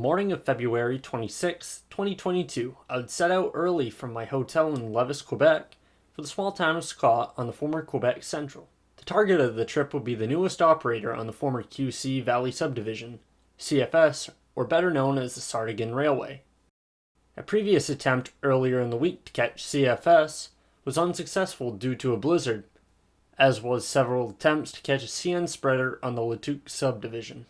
morning of February 26, 2022, I would set out early from my hotel in Levis, Quebec, for the small town of Scott on the former Quebec Central. The target of the trip would be the newest operator on the former QC Valley subdivision, CFS, or better known as the Sardigan Railway. A previous attempt earlier in the week to catch CFS was unsuccessful due to a blizzard, as was several attempts to catch a CN spreader on the Latuque subdivision.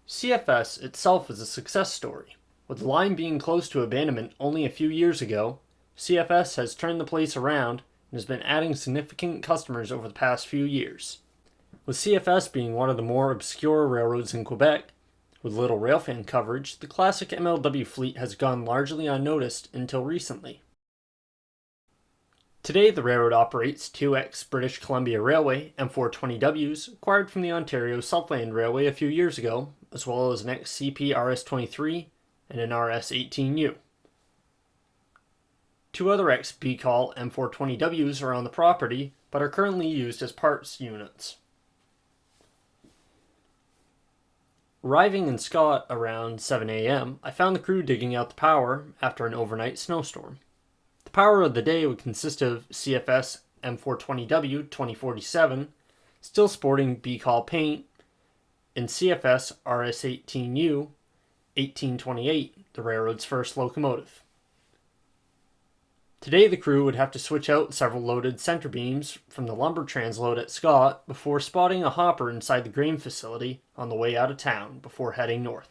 CFS itself is a success story. With the line being close to abandonment only a few years ago, CFS has turned the place around and has been adding significant customers over the past few years. With CFS being one of the more obscure railroads in Quebec, with little Railfan coverage, the classic MLW fleet has gone largely unnoticed until recently. Today, the railroad operates two ex-British Columbia Railway M420Ws acquired from the Ontario Southland Railway a few years ago, as well as an ex-CP RS-23 and an RS-18U. Two other ex-BCOL M420Ws are on the property, but are currently used as parts units. Arriving in Scott around 7 a.m., I found the crew digging out the power after an overnight snowstorm. The power of the day would consist of CFS M420W 2047, still sporting BCOL paint, and CFS RS-18U 1828, the railroad's first locomotive. Today the crew would have to switch out several loaded center beams from the lumber transload at Scott before spotting a hopper inside the grain facility on the way out of town before heading north.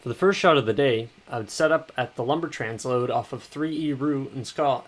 For the first shot of the day, I would set up at the lumber transload off of 3E Route in Scott.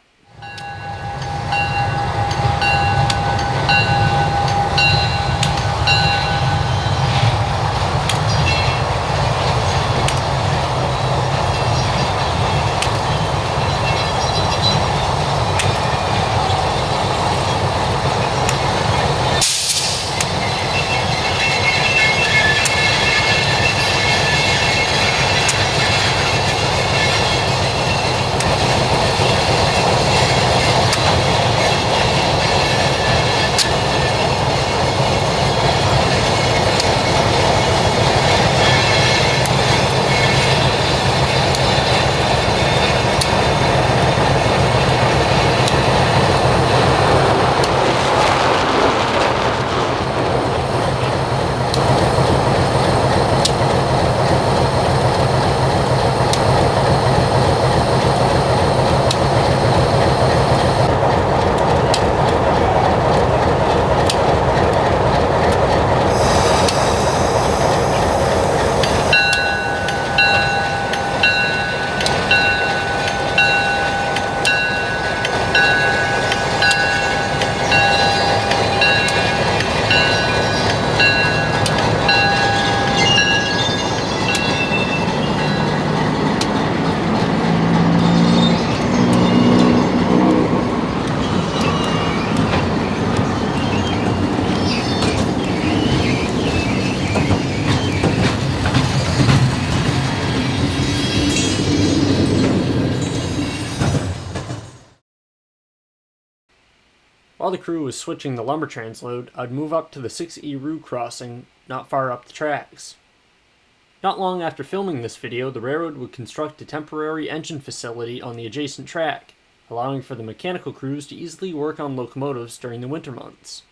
While the crew was switching the lumber transload, I'd move up to the 6E Route crossing not far up the tracks. Not long after filming this video, the railroad would construct a temporary engine facility on the adjacent track, allowing for the mechanical crews to easily work on locomotives during the winter months.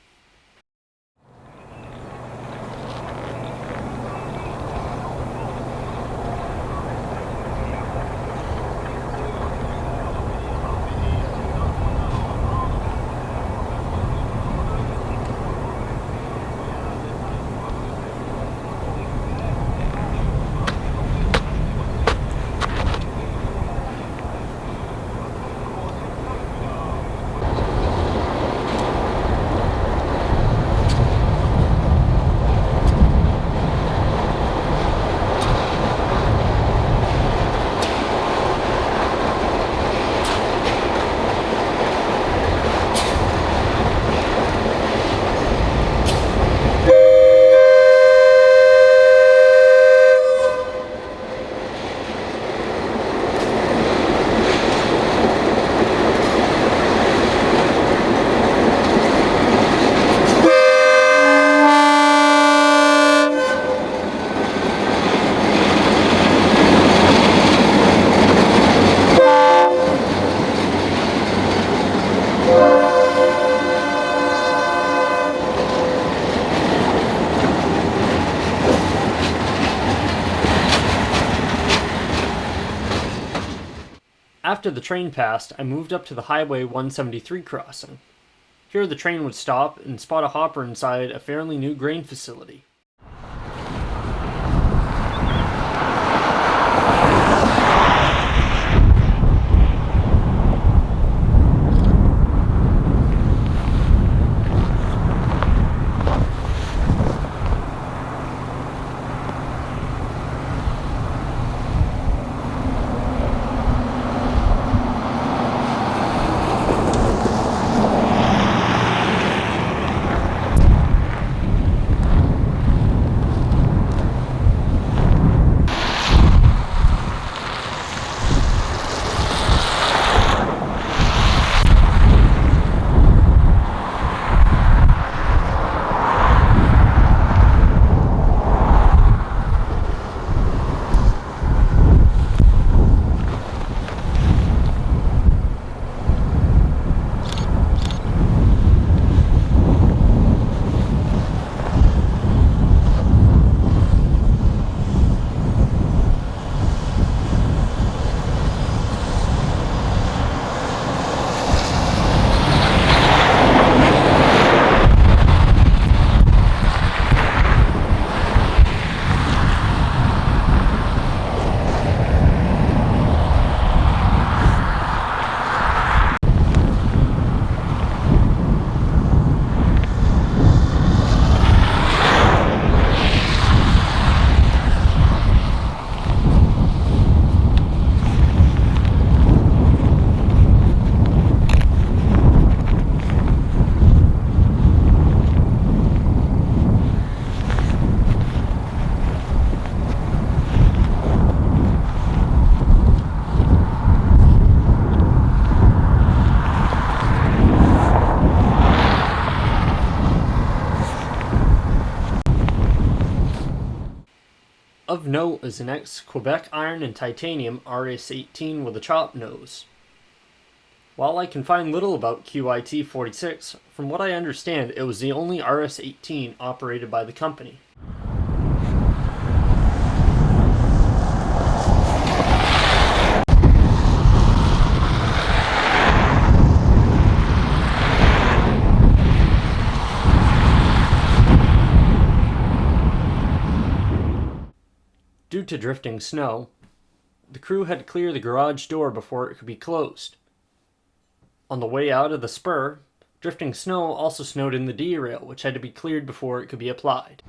After the train passed, I moved up to the Highway 173 crossing. Here the train would stop and spot a hopper inside a fairly new grain facility. Of note is an ex-Quebec iron and titanium RS-18 with a chop nose. While I can find little about QIT-46, from what I understand it was the only RS-18 operated by the company. Due to drifting snow, the crew had to clear the garage door before it could be closed. On the way out of the spur, drifting snow also snowed in the D-rail, which had to be cleared before it could be applied.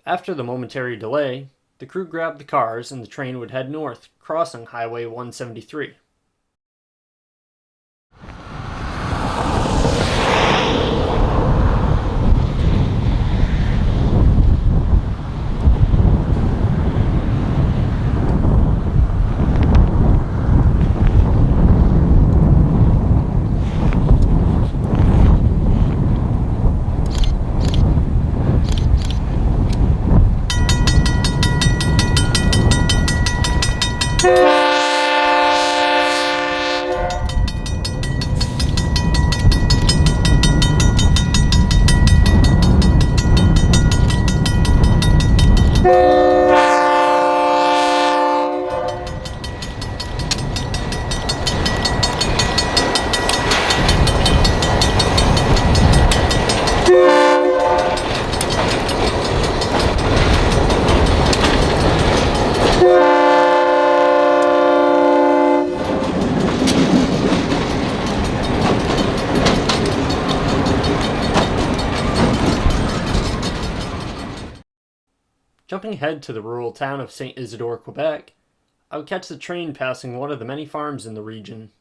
After the momentary delay, the crew grabbed the cars and the train would head north, crossing Highway 173. Jumping ahead to the rural town of St. Isidore, Quebec, I would catch the train passing one of the many farms in the region.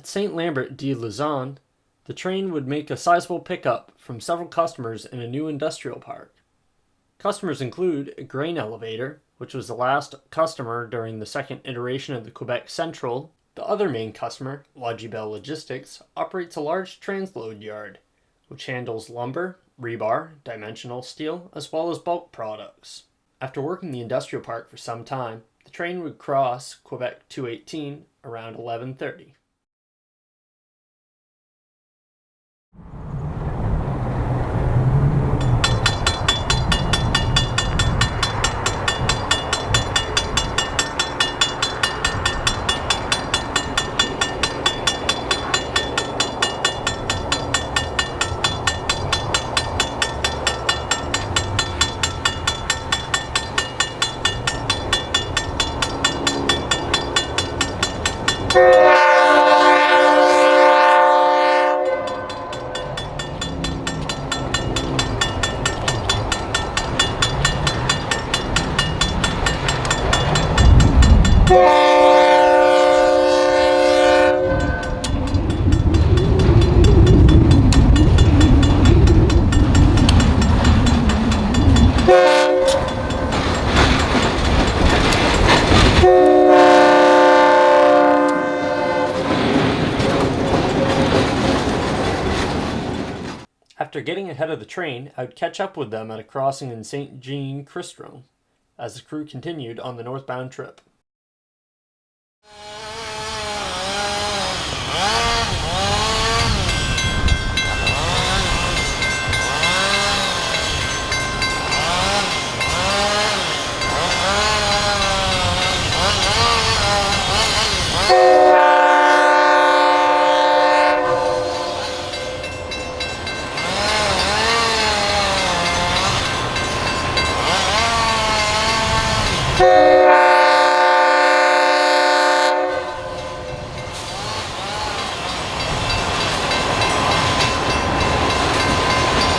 At St. Lambert de Lausanne, the train would make a sizable pickup from several customers in a new industrial park. Customers include a grain elevator, which was the last customer during the second iteration of the Quebec Central. The other main customer, Logibel Logistics, operates a large transload yard, which handles lumber, rebar, dimensional steel, as well as bulk products. After working the industrial park for some time, the train would cross Quebec 218 around 11:30. After getting ahead of the train, I would catch up with them at a crossing in St. Jean-Christron as the crew continued on the northbound trip.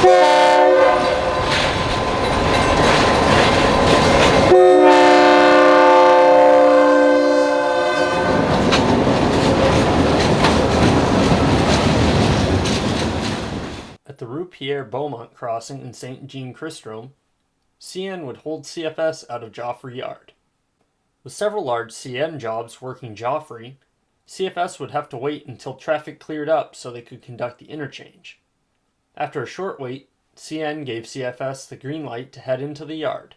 At the Rue Pierre-Beaumont crossing in Saint-Jean-Christome, CN would hold CFS out of Joffre Yard. With several large CN jobs working Joffre, CFS would have to wait until traffic cleared up so they could conduct the interchange. After a short wait, CN gave CFS the green light to head into the yard.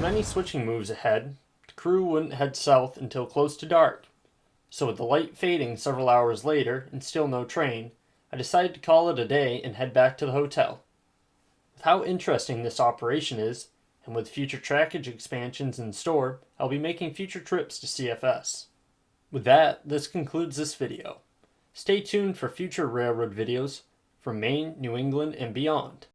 Many switching moves ahead, the crew wouldn't head south until close to dark, so with the light fading several hours later and still no train, I decided to call it a day and head back to the hotel. With how interesting this operation is, and with future trackage expansions in store, I'll be making future trips to CFS. With that, this concludes this video. Stay tuned for future railroad videos from Maine, New England, and beyond.